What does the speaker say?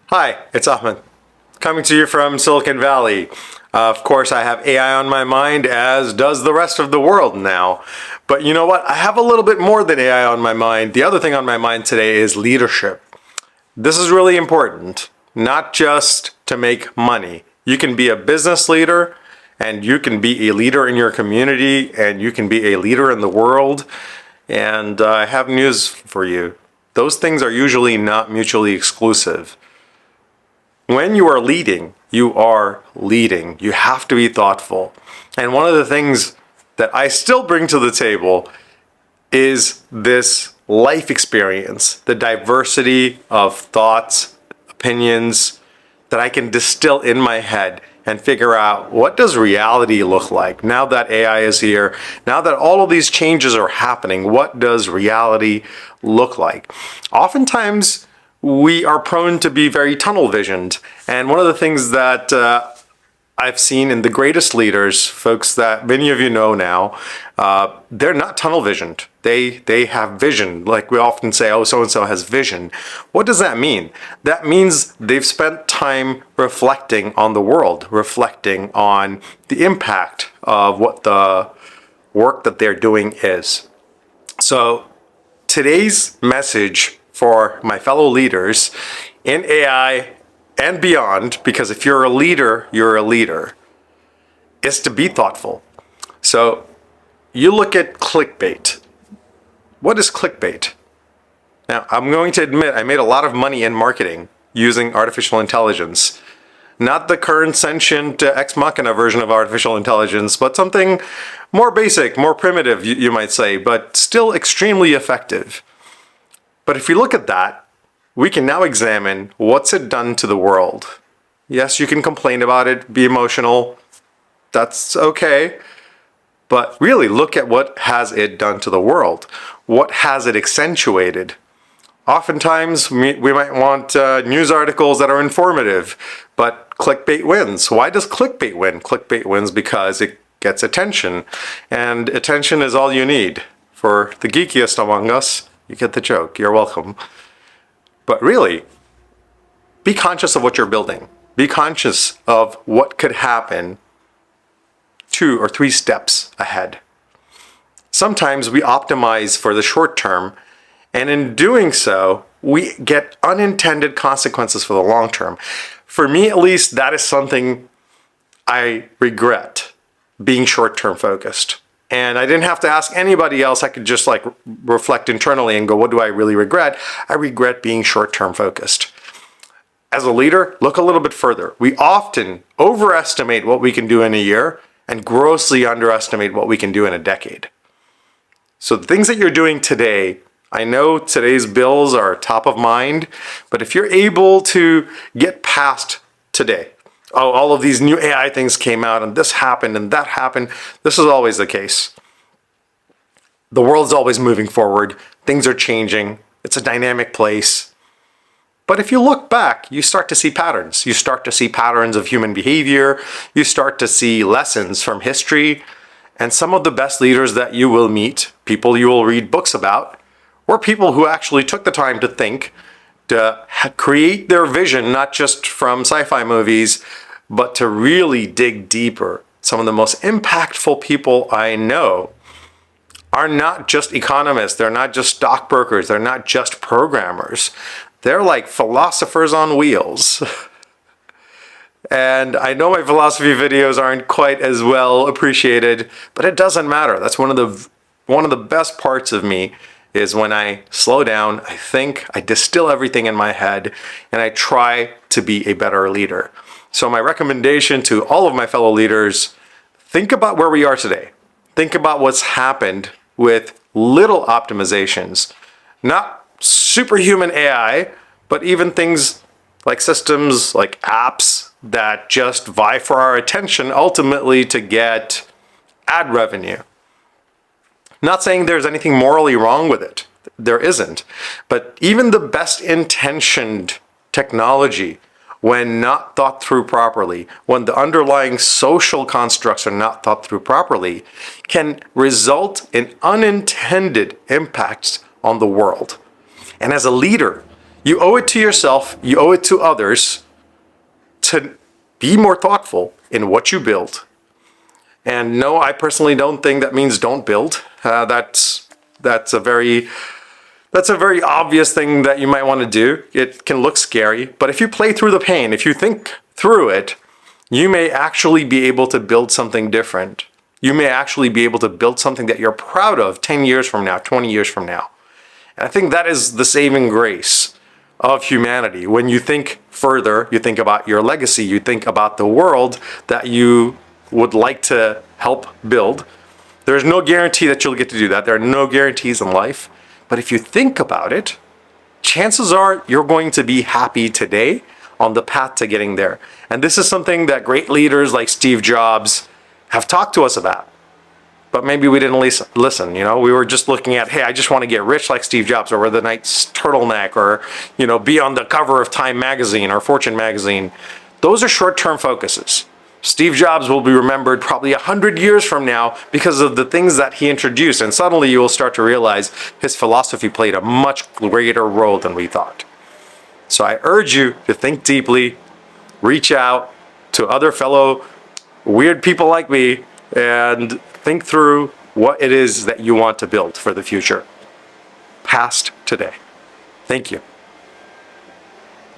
Hi, it's Ahmed, coming to you from Silicon Valley. Of course, I have AI on my mind, as does the rest of the world now. But you know what? I have a little bit more than AI on my mind. The other thing on my mind today is leadership. This is really important, not just to make money. You can be a business leader, and you can be a leader in your community, and you can be a leader in the world. And I have news for you. Those things are usually not mutually exclusive. When you are leading, you are leading. You have to be thoughtful. And one of the things that I still bring to the table is this life experience, the diversity of thoughts, opinions that I can distill in my head and figure out, what does reality look like now that AI is here? Now that all of these changes are happening, what does reality look like? Oftentimes, we are prone to be very tunnel visioned. And one of the things that I've seen in the greatest leaders, folks that many of you know now, they're not tunnel visioned. They have vision. Like we often say, oh, so-and-so has vision. What does that mean? That means they've spent time reflecting on the world, reflecting on the impact of what the work that they're doing is. So today's message for my fellow leaders in AI and beyond, because if you're a leader, you're a leader, is to be thoughtful. So you look at clickbait. What is clickbait? Now, I'm going to admit I made a lot of money in marketing using artificial intelligence. Not the current sentient ex machina version of artificial intelligence, but something more basic, more primitive, you might say, but still extremely effective. But if you look at that, we can now examine what's it done to the world. Yes, you can complain about it, be emotional. That's okay. But really look at what has it done to the world. What has it accentuated? Oftentimes, we might want news articles that are informative, but clickbait wins. Why does clickbait win? Clickbait wins because it gets attention. And attention is all you need. For the geekiest among us, you get the joke. You're welcome. But really, be conscious of what you're building. Be conscious of what could happen 2 or 3 steps ahead. Sometimes we optimize for the short term, and in doing so, we get unintended consequences for the long term. For me, at least, that is something I regret, being short-term focused. And I didn't have to ask anybody else. I could just reflect internally and go, what do I really regret? I regret being short-term focused. As a leader, look a little bit further. We often overestimate what we can do in a year and grossly underestimate what we can do in a decade. So the things that you're doing today, I know today's bills are top of mind, but if you're able to get past today, oh, all of these new AI things came out and this happened and that happened. This is always the case. The world's always moving forward. Things are changing. It's a dynamic place. But if you look back, you start to see patterns. You start to see patterns of human behavior. You start to see lessons from history. And some of the best leaders that you will meet, people you will read books about, were people who actually took the time to think, to create their vision, not just from sci-fi movies, but to really dig deeper. Some of the most impactful people I know are not just economists, they're not just stockbrokers, they're not just programmers. They're like philosophers on wheels. And I know my philosophy videos aren't quite as well appreciated, but it doesn't matter. That's one of the best parts of me, is when I slow down, I think, I distill everything in my head, and I try to be a better leader. So my recommendation to all of my fellow leaders, think about where we are today. Think about what's happened with little optimizations. Not superhuman AI, but even things like systems, like apps that just vie for our attention ultimately to get ad revenue. Not saying there's anything morally wrong with it. There isn't. But even the best intentioned technology, when not thought through properly, when the underlying social constructs are not thought through properly, can result in unintended impacts on the world. And as a leader, You owe it to yourself, you owe it to others to be more thoughtful in what you build. And no, I personally don't think that means don't build. That's a very obvious thing that you might want to do. It can look scary, but if you play through the pain, if you think through it, you may actually be able to build something different. You may actually be able to build something that you're proud of 10 years from now, 20 years from now. And I think that is the saving grace of humanity. When you think further, you think about your legacy, you think about the world that you would like to help build. There's no guarantee that you'll get to do that. There are no guarantees in life. But if you think about it, chances are you're going to be happy today on the path to getting there. And this is something that great leaders like Steve Jobs have talked to us about. But maybe we didn't listen, you know, we were just looking at, hey, I just want to get rich like Steve Jobs, or wear the nice turtleneck, or, you know, be on the cover of Time magazine or Fortune magazine. Those are short-term focuses. Steve Jobs will be remembered probably 100 years from now because of the things that he introduced. And suddenly you will start to realize his philosophy played a much greater role than we thought. So I urge you to think deeply, reach out to other fellow weird people like me, and think through what it is that you want to build for the future. Past today. Thank you.